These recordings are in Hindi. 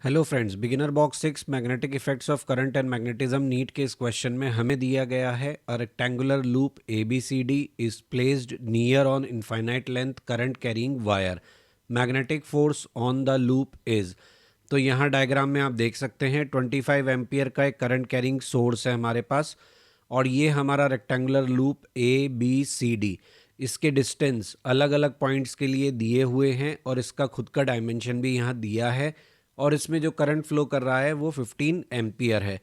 Hello friends, beginner box 6 magnetic effects of current and magnetism NEET के इस क्वेश्चन में हमें दिया गया है a rectangular loop ABCD is placed near on infinite length current carrying wire. Magnetic force on the loop is. तो यहाँ डायग्राम में आप देख सकते हैं 25 एम्पियर का एक करंट कैरिंग सोर्स है हमारे पास और ये हमारा रेक्टेंगुलर लूप ABCD। इसके डिस्टेंस अलग अलग पॉइंट्स के लिए दिए हुए हैं और इसका खुद का डायमेंशन भी यहाँ दिया है और इसमें जो करंट फ्लो कर रहा है वो 15 एम्पियर है।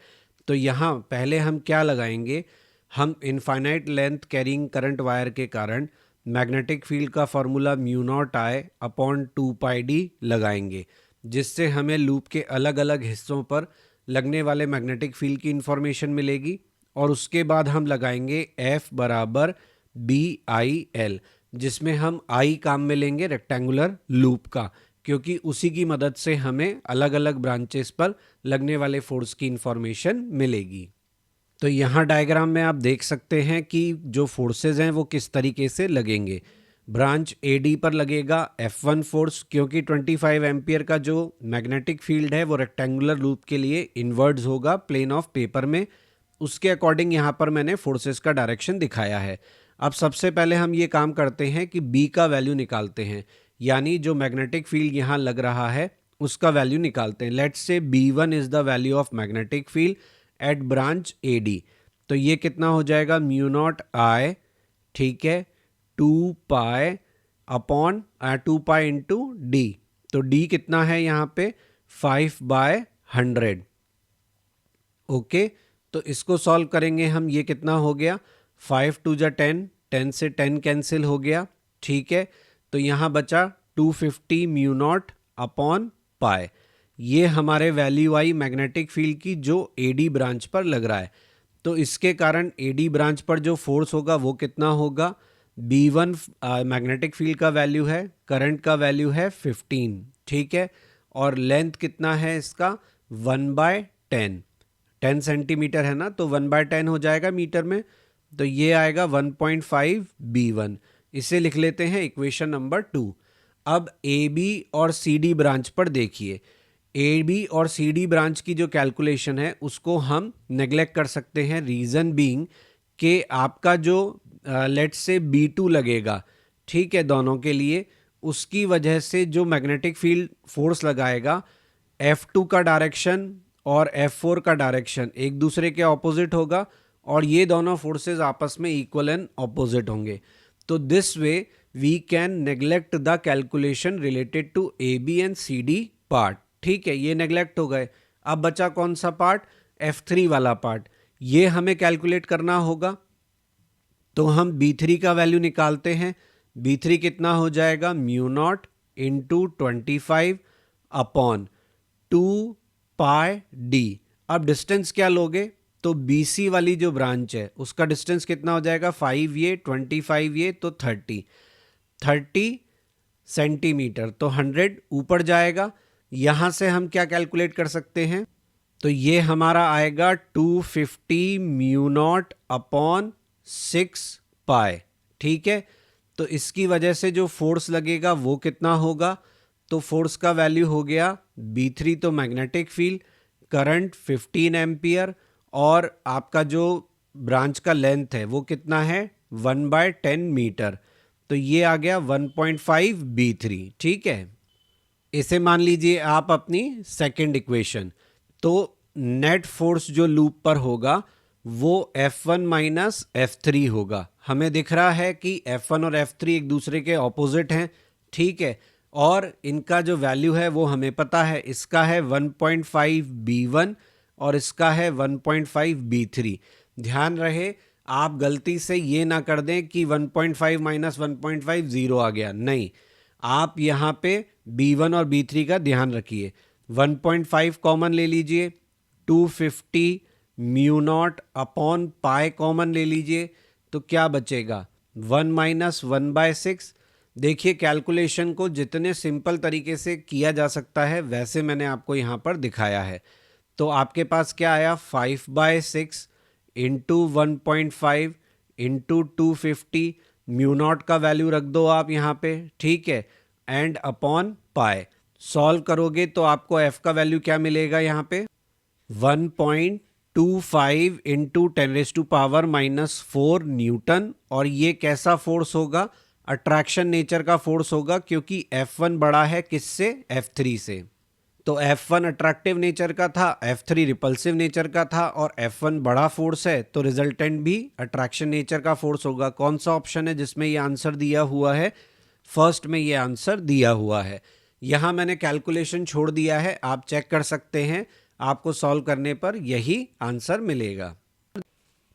तो यहाँ पहले हम क्या लगाएंगे, हम infinite length carrying current wire के कारण मैग्नेटिक फील्ड का formula mu not I upon 2 pi D लगाएंगे, जिससे हमें लूप के अलग अलग हिस्सों पर लगने वाले मैग्नेटिक फील्ड की इंफॉर्मेशन मिलेगी। और उसके बाद हम लगाएंगे F बराबर BIL, जिसमें हम I काम में लेंगे रेक्टेंगुलर लूप का, क्योंकि उसी की मदद से हमें अलग अलग ब्रांचेस पर लगने वाले फोर्स की इंफॉर्मेशन मिलेगी। तो यहाँ डायग्राम में आप देख सकते हैं कि जो फोर्सेस हैं वो किस तरीके से लगेंगे। ब्रांच AD पर लगेगा F1 फोर्स, क्योंकि 25 एम्पियर का जो मैग्नेटिक फील्ड है वो रेक्टेंगुलर लूप के लिए इन्वर्ट्स होगा प्लेन ऑफ पेपर में। उसके अकॉर्डिंग यहाँ पर मैंने फोर्सेस का डायरेक्शन दिखाया है। अब सबसे पहले हम ये काम करते हैं कि B का वैल्यू निकालते हैं, यानी जो मैग्नेटिक फील्ड यहाँ लग रहा है उसका वैल्यू निकालते हैं। Let's say B1 is the value of magnetic field at branch AD। तो ये कितना हो जाएगा, म्यू नॉट आई, ठीक है, 2 pi upon 2 pi into D. तो डी कितना है यहाँ पे 5/100। ओके, तो इसको सॉल्व करेंगे हम। ये कितना हो गया, 5 2 जा 10, 10 से 10 कैंसिल हो गया, ठीक है। तो यहाँ बचा 250 म्यू नॉट अपॉन पाई। ये हमारे वैल्यू आई मैग्नेटिक फील्ड की जो AD ब्रांच पर लग रहा है। तो इसके कारण AD ब्रांच पर जो फोर्स होगा वो कितना होगा, B1 मैग्नेटिक फील्ड का वैल्यू है, करंट का वैल्यू है 15, ठीक है। और लेंथ कितना है इसका 1/10, 10 सेंटीमीटर है ना, तो 1/10 हो जाएगा मीटर में। तो ये आएगा 1.5 B1। इसे लिख लेते हैं इक्वेशन नंबर 2। अब AB और CD ब्रांच पर देखिए, AB और CD ब्रांच की जो कैलकुलेशन है उसको हम नेग्लेक्ट कर सकते हैं। रीज़न बीइंग कि आपका जो लेट्स से B2 लगेगा, ठीक है, दोनों के लिए, उसकी वजह से जो मैग्नेटिक फील्ड फोर्स लगाएगा F2 का डायरेक्शन और F4 का डायरेक्शन एक दूसरे के ऑपोजिट होगा और ये दोनों फोर्सेस आपस में इक्वल एंड ऑपोजिट होंगे। तो this way we can neglect the calculation related to AB and CD part, ठीक है, ये नेग्लेक्ट हो गए। अब बचा कौन सा पार्ट, F3 वाला पार्ट, ये हमें कैलकुलेट करना होगा। तो हम B3 का वैल्यू निकालते हैं। B3 कितना हो जाएगा, म्यू नॉट इंटू 25 अपॉन 2 पाई डी। अब डिस्टेंस क्या लोगे, तो BC वाली जो ब्रांच है उसका डिस्टेंस कितना हो जाएगा, 5 ये 25 ये, तो 30 सेंटीमीटर, तो 100 ऊपर जाएगा। यहां से हम क्या कैलकुलेट कर सकते हैं, तो ये हमारा आएगा 250 म्यू नॉट अपॉन 6 पाई, ठीक है। तो इसकी वजह से जो फोर्स लगेगा वो कितना होगा, तो फोर्स का वैल्यू हो गया B3 तो मैग्नेटिक फील्ड, करंट 15 एम्पियर और आपका जो ब्रांच का लेंथ है वो कितना है 1/10 मीटर। तो ये आ गया 1.5 B3, ठीक है। इसे मान लीजिए आप अपनी सेकंड इक्वेशन। तो नेट फोर्स जो लूप पर होगा वो F1 माइनस F3 होगा। हमें दिख रहा है कि F1 और F3 एक दूसरे के ऑपोजिट हैं, ठीक है, और इनका जो वैल्यू है वो हमें पता है। इसका है 1.5 B1 और इसका है 1.5 B3। ध्यान रहे आप गलती से ये ना कर दें कि 1.5 माइनस 1.5 जीरो आ गया, नहीं, आप यहाँ पे B1 और B3 का ध्यान रखिए। 1.5 कॉमन ले लीजिए, 250 mu naught upon pi common ले लीजिए, तो क्या बचेगा 1 माइनस 1/6। देखिए कैलकुलेशन को जितने सिंपल तरीके से किया जा सकता है वैसे मैंने आपको यहाँ पर दिखाया है। तो आपके पास क्या आया, 5/6 इंटू 1.5 इंटू 250, म्यू नॉट का वैल्यू रख दो आप यहाँ पे, ठीक है, एंड अपॉन पाई। सॉल्व करोगे तो आपको f का वैल्यू क्या मिलेगा यहाँ पे 1.25 इंटू 10⁻⁻⁴ न्यूटन। और ये कैसा फोर्स होगा? अट्रैक्शन नेचर का फोर्स होगा, क्योंकि F1 बड़ा है किससे? F3 से। तो F1 अट्रैक्टिव नेचर का था, F3 रिपल्सिव नेचर का था, और F1 बड़ा फोर्स है तो रिजल्टेंट भी अट्रैक्शन नेचर का फोर्स होगा। कौन सा ऑप्शन है जिसमें ये आंसर दिया हुआ है? फर्स्ट में ये आंसर दिया हुआ है। यहां मैंने कैलकुलेशन छोड़ दिया है, आप चेक कर सकते हैं, आपको सॉल्व करने पर यही आंसर मिलेगा।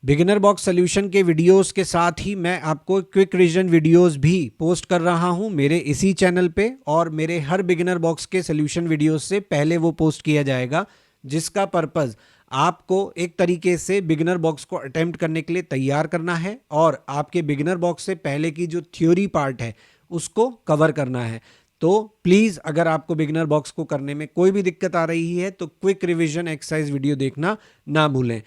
बिगिनर बॉक्स सॉल्यूशन के वीडियोस के साथ ही मैं आपको क्विक रिवीजन वीडियोस भी पोस्ट कर रहा हूं मेरे इसी चैनल पे, और मेरे हर बिगिनर बॉक्स के सॉल्यूशन वीडियोस से पहले वो पोस्ट किया जाएगा, जिसका पर्पस आपको एक तरीके से बिगिनर बॉक्स को अटेम्प्ट करने के लिए तैयार करना है और आपके बिगिनर बॉक्स से पहले की जो थ्योरी पार्ट है उसको कवर करना है। तो प्लीज़ अगर आपको बिगिनर बॉक्स को करने में कोई भी दिक्कत आ रही है तो क्विक रिवीजन एक्सरसाइज वीडियो देखना ना भूलें।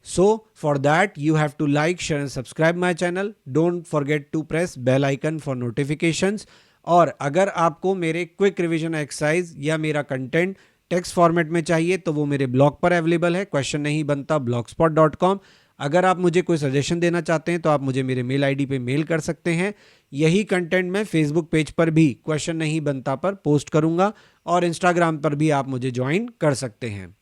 So for that you have to like, share and subscribe my channel. Don't forget to press bell icon for notifications. और अगर आपको मेरे क्विक रिवीजन एक्सरसाइज या मेरा कंटेंट टेक्स्ट फॉर्मेट में चाहिए तो वो मेरे ब्लॉग पर अवेलेबल है, क्वेश्चन नहीं बनता blogspot.com। अगर आप मुझे कोई सजेशन देना चाहते हैं तो आप मुझे मेरे मेल आईडी पे मेल कर सकते हैं। यही कंटेंट मैं फेसबुक पेज पर भी क्वेश्चन नहीं बनता पर पोस्ट करूंगा, और इंस्टाग्राम पर भी आप मुझे ज्वाइन कर सकते हैं।